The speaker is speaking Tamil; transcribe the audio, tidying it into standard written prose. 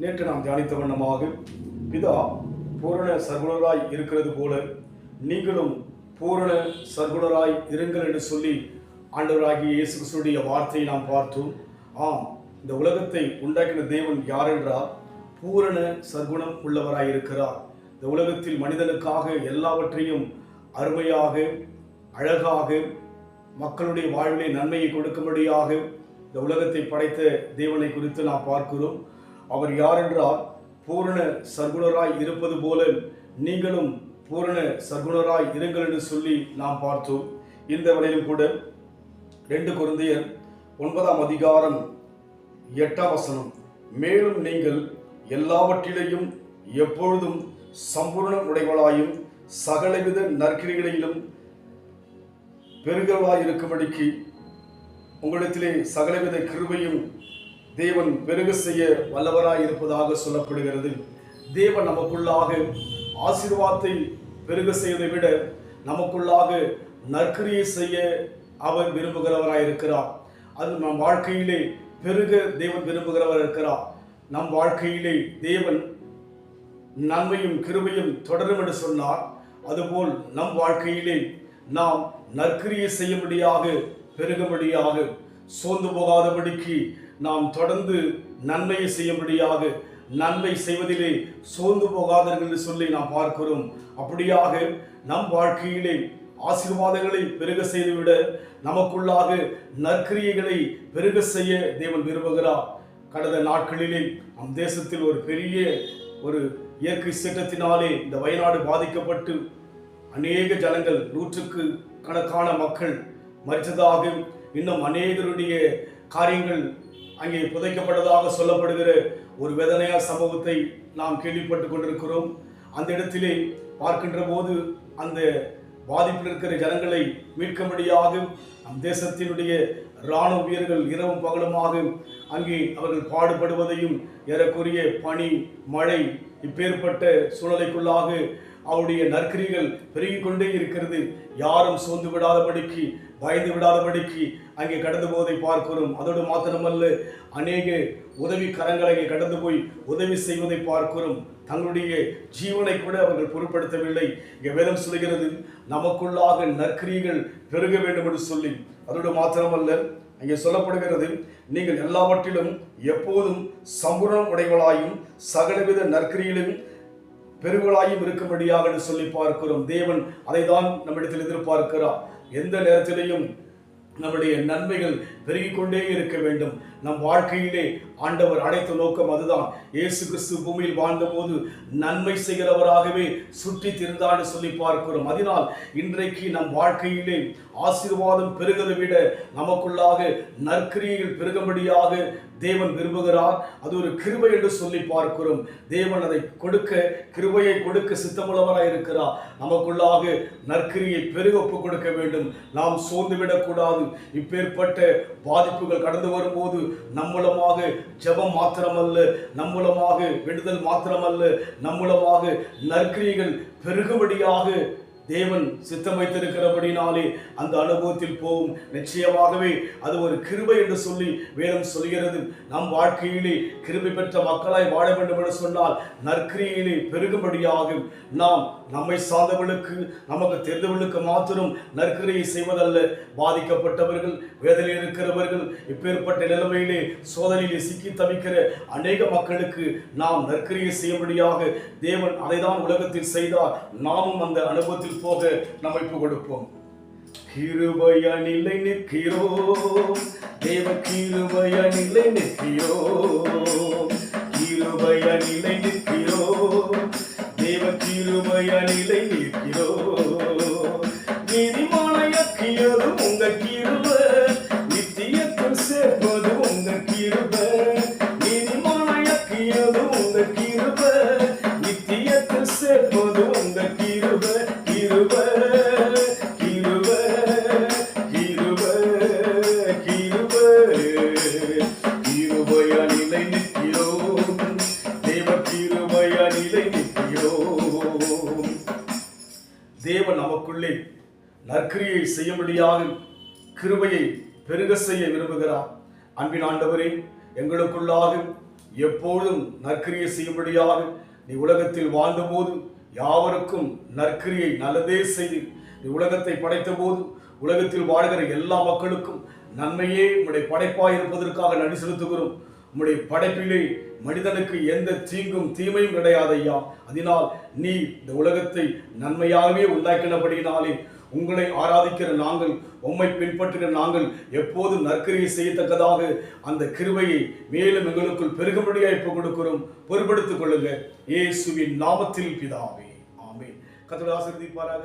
நேற்று நாம் தியானித்த வண்ணமாக பிதா பூரண சர்க்குணராய் இருக்கிறது போல நீங்களும் பூரண சர்க்குணராய் இருங்கள் என்று சொல்லி ஆண்டவராகிய இயேசு கிறிஸ்துவின் வார்த்தையை நாம் பார்த்தோம். ஆம், இந்த உலகத்தை உண்டாக்கின தேவன் யார் என்றால் பூரண சர்க்குணம் உள்ளவராய் இருக்கிறார். இந்த உலகத்தில் மனிதனுக்காக எல்லாவற்றையும் அருமையாக அழகாக மக்களுடைய வாழ்விலே நன்மையை கொடுக்கும்படியாக இந்த உலகத்தை படைத்த தேவனை குறித்து நாம் பார்க்கிறோம். அவர் யார் என்றால் பூரண சர்க்குணராய் இருப்பது போல நீங்களும் பூரண சர்க்குணராய் இருங்கள் என்று சொல்லி நாம் பார்த்தோம். இந்த வரையிலும் கூட 2 கொரிந்தியர் 9:8 மேலும் நீங்கள் எல்லாவற்றிலையும் எப்பொழுதும் சம்பூர்ண உடையவர்களாயும் சகலவித நற்கிரிகளிலும் பெருகவளாய் இருக்கும்படிக்கு உங்களிடத்திலே சகலவித கிருபையும் தேவன் பெருக செய்ய வல்லவராய் இருப்பதாக சொல்லப்படுகிறது. தேவன் நமக்குள்ளாக ஆசீர்வாதத்தை பெருக செய்வதை விட நமக்குள்ளாக நற்கிரியை செய்ய அவர் விரும்புகிறவராய் இருக்கிறார். அது நம் வாழ்க்கையிலே பெருக தேவன் விரும்புகிறவர் இருக்கிறார். நம் வாழ்க்கையிலே தேவன் நன்மையும் கிருபையும் தொடரும் என்று சொன்னார். அதுபோல் நம் வாழ்க்கையிலே நாம் நற்கிரியை செய்யும்படியாக பெருகும்படியாக சோர்ந்து போகாதபடிக்கு நாம் தொடர்ந்து நன்மையை செய்யும்படியாக நன்மை செய்வதிலே சோர்ந்து போகாதீர்கள் என்று சொல்லி நாம் பார்க்கிறோம். அப்படியாக நம் வாழ்க்கையிலே ஆசீர்வாதங்களை பெருக செய்துவிட நமக்குள்ளாக நற்கிரியைகளை பெருக செய்ய தேவன் விரும்புகிறார். கடந்த நாட்களிலே நம் தேசத்தில் ஒரு பெரிய இயற்கை சீற்றத்தினாலே இந்த வயநாடு பாதிக்கப்பட்டு அநேக ஜனங்கள் 100க்கு கணக்கான மக்கள் மரித்ததாக, இன்னும் அநேகருடைய காரியங்கள் அங்கே புதைக்கப்பட்டதாக சொல்லப்படுகிற ஒரு வேதனையான சம்பவத்தை நாம் கேள்விப்பட்டு கொண்டிருக்கிறோம். அந்த இடத்திலே பார்க்கின்ற போது அந்த பாதிப்பில் இருக்கிற ஜனங்களை மீட்கும்படியாக நம் தேசத்தினுடைய இராணுவ வீரர்கள் இரவும் பகலுமாக அங்கே அவர்கள் பாடுபடுவதையும், ஏறக்குறைய பனி மழை இப்பேற்பட்ட சூழலைக்குள்ளாக அவருடைய நற்கிரிகள் பெருகிக் கொண்டே இருக்கிறது. யாரும் சோர்ந்து விடாதபடிக்கு பயந்து விடாதபடிக்கு அங்கே கடந்து போவதை பார்க்கிறோம். அதோடு மாத்திரமல்ல, அநேக உதவி கரங்களை அங்கே கடந்து போய் உதவி செய்வதை பார்க்கிறோம். தங்களுடைய ஜீவனை கூட அவர்கள் பொருட்படுத்தவில்லை. இங்கே வேதம் சொல்கிறது நமக்குள்ளாக நற்கிரிகள் பெருக வேண்டும் என்று சொல்லி. அதோடு மாத்திரமல்ல, அங்கே சொல்லப்படுகிறது நீங்கள் எல்லாவற்றிலும் எப்போதும் சம்பூர்ணம் உடையவர்களாயும் சகலவித நற்கிரியிலும் பெருகளாயும் இருக்கும்படியாக சொல்லி பார்க்கிறோம். தேவன் அதை தான் நம்மிடத்தில் எதிர்பார்க்கிறார். எந்த நேரத்திலையும் நம்முடைய நன்மைகள் பெருகிக் கொண்டே இருக்க வேண்டும். நம் வாழ்க்கையிலே ஆண்டவர் அடைத்த நோக்கம் அதுதான். இயேசு கிறிஸ்து பூமியில் வாழ்ந்தபோது நன்மை செய்கிறவராகவே சுற்றி திரிந்தான்னு சொல்லி பார்க்கிறோம். அதனால் இன்றைக்கு நம் வாழ்க்கையிலே ஆசீர்வாதம் பெருகதை விட நமக்குள்ளாக நற்கிரியைகள் பெருகும்படியாக தேவன் விரும்புகிறார். அது ஒரு கிருபை என்று சொல்லி பார்க்கிறோம். தேவன் அதை கொடுக்க, கிருபையை கொடுக்க சித்தமுள்ளவராய் இருக்கிறார். நமக்குள்ளாக நற்கிரியை பெருக ஒப்புக் கொடுக்க வேண்டும். நாம் சோர்ந்து விடக்கூடாது. இப்பேற்பட்ட பாதிப்புகள் கடந்து வரும்போது நம்மூலமாக ஜெபம் மாத்திரமல்ல, நம்மூலமாக விடுதல் மாத்திரமல்ல, நம்மூலமாக நற்கிரியைகள் பெருகும்படியாக தேவன் சித்தம் வைத்திருக்கிறபடினாலே அந்த அனுபவத்தில் போகும். நிச்சயமாகவே அது ஒரு கிருபை என்று சொல்லி வேதம் சொல்கிறது. நம் வாழ்க்கையிலே கிருபை பெற்ற மக்களாய் வாழ வேண்டும் என்று சொன்னால் நற்கிரியிலே பெருகும்படியாகும். நாம் நம்மை சார்ந்தவர்களுக்கு, நமக்கு தெரிந்தவர்களுக்கு மாத்திரம் நற்கிரியை செய்வதல்ல. பாதிக்கப்பட்டவர்கள், வேதனையில் இருக்கிறவர்கள், இப்பேற்பட்ட நிலைமையிலே சோதனையிலே சிக்கி தவிக்கிற அநேக மக்களுக்கு நாம் நற்கிரியை செய்யும்படியாக தேவன் அதைதான் உலகத்தில் செய்தார். நாமும் அந்த அனுபவத்தில் போக நம்மை கொடுப்போம். கிருபையானிலை நிற்கிறோம், தேவ கிருபையானிலை நிற்கிறோம், கிருபையானிலை நிற்கிறோம், தேவ கிருபையானிலை நிற்கிறோம். நீதிமானையாக்கியது உங்க கிருபை, நித்தியத்தில் சேர்ப்பது உங்க கிருபை. நீதிமானையாக்கியது உங்க கிருபை, நித்தியத்தில் சேர்ப்பது உங்க கிருபை. கிருபை கிருபை கிருபை கிருபை கிருபையானிலை நிற்கிறோம், தேவ கிருபையானிலை நிற்கிறோம். தேவன் நமக்குள்ளே நற்கிரியை செய்யும்படியாக கிருபையை பெருக செய்ய விரும்புகிறார். அன்பின் ஆண்டவரே, எங்களுக்குள்ளாக எப்பொழுதும் நற்கிரியை செய்யும்படியாக நீ உலகத்தில் வாழ்ந்தபோது யாவருக்கும் நற்கிரியை நல்லதே செய்து நீ உலகத்தை படைத்த போது உலகத்தில் வாழ்கிற எல்லா மக்களுக்கும் நன்மையே உம்முடைய படைப்பாய் இருப்பதற்காக நன்றி செலுத்துகிறோம். உம்முடைய படைப்பிலே மனிதனுக்கு எந்த தீங்கும் தீமையும் கிடையாது ஐயா. அதனால் நீ இந்த உலகத்தை நன்மையாகவே உண்டாக்கினபடியினாலே உங்களை ஆராதிக்கிற நாங்கள், உம்மை பின்பற்றுகிற நாங்கள் எப்போதும் நற்கிரியை செய்யத்தக்கதாக அந்த கிருபையை மேலும் எங்களுக்குள் பெருகும்படியாக இப்போ கொடுக்கிறோம். பொறுப்படுத்திக் கொள்ளுங்க இயேசுவின் நாமத்தில் பிதாவே, ஆமென். கர்த்தர் ஆசீர்வதிப்பாராக.